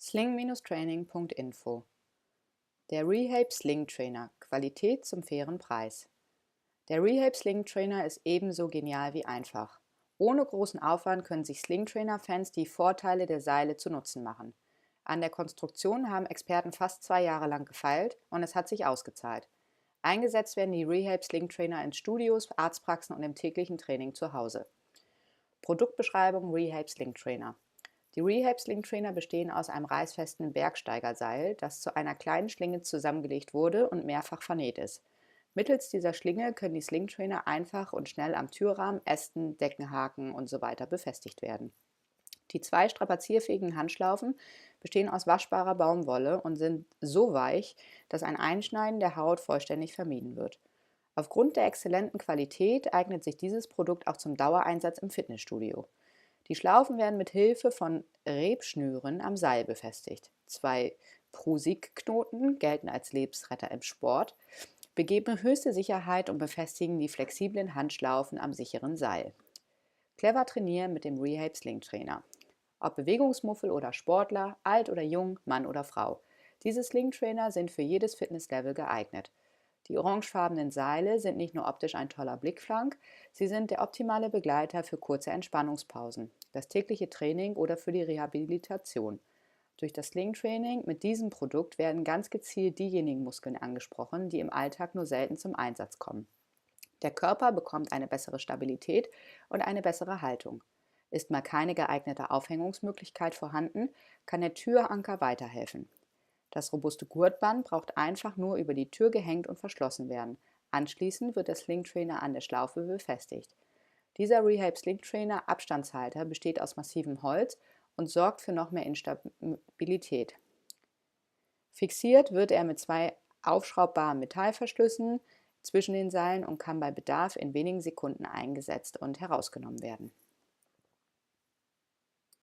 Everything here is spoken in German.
Sling-Training.info Der Rehape Sling Trainer – Qualität zum fairen Preis. Der Rehape Sling Trainer ist ebenso genial wie einfach. Ohne großen Aufwand können sich Sling Trainer-Fans die Vorteile der Seile zu Nutzen machen. An der Konstruktion haben Experten fast 2 Jahre lang gefeilt und es hat sich ausgezahlt. Eingesetzt werden die Rehape Sling Trainer in Studios, Arztpraxen und im täglichen Training zu Hause. Produktbeschreibung: Rehape Sling Trainer. Die Rehape Sling Trainer bestehen aus einem reißfesten Bergsteigerseil, das zu einer kleinen Schlinge zusammengelegt wurde und mehrfach vernäht ist. Mittels dieser Schlinge können die Sling Trainer einfach und schnell am Türrahmen, Ästen, Deckenhaken usw. befestigt werden. Die 2 strapazierfähigen Handschlaufen bestehen aus waschbarer Baumwolle und sind so weich, dass ein Einschneiden der Haut vollständig vermieden wird. Aufgrund der exzellenten Qualität eignet sich dieses Produkt auch zum Dauereinsatz im Fitnessstudio. Die Schlaufen werden mit Hilfe von Rebschnüren am Seil befestigt. 2 Prusik-Knoten gelten als Lebensretter im Sport, begeben höchste Sicherheit und befestigen die flexiblen Handschlaufen am sicheren Seil. Clever trainieren mit dem Rehape Sling Trainer. Ob Bewegungsmuffel oder Sportler, alt oder jung, Mann oder Frau. Diese Sling Trainer sind für jedes Fitnesslevel geeignet. Die orangefarbenen Seile sind nicht nur optisch ein toller Blickfang, sie sind der optimale Begleiter für kurze Entspannungspausen, das tägliche Training oder für die Rehabilitation. Durch das Sling-Training mit diesem Produkt werden ganz gezielt diejenigen Muskeln angesprochen, die im Alltag nur selten zum Einsatz kommen. Der Körper bekommt eine bessere Stabilität und eine bessere Haltung. Ist mal keine geeignete Aufhängungsmöglichkeit vorhanden, kann der Türanker weiterhelfen. Das robuste Gurtband braucht einfach nur über die Tür gehängt und verschlossen werden. Anschließend wird der Sling Trainer an der Schlaufe befestigt. Dieser Rehape Sling Trainer Abstandshalter besteht aus massivem Holz und sorgt für noch mehr Instabilität. Fixiert wird er mit 2 aufschraubbaren Metallverschlüssen zwischen den Seilen und kann bei Bedarf in wenigen Sekunden eingesetzt und herausgenommen werden.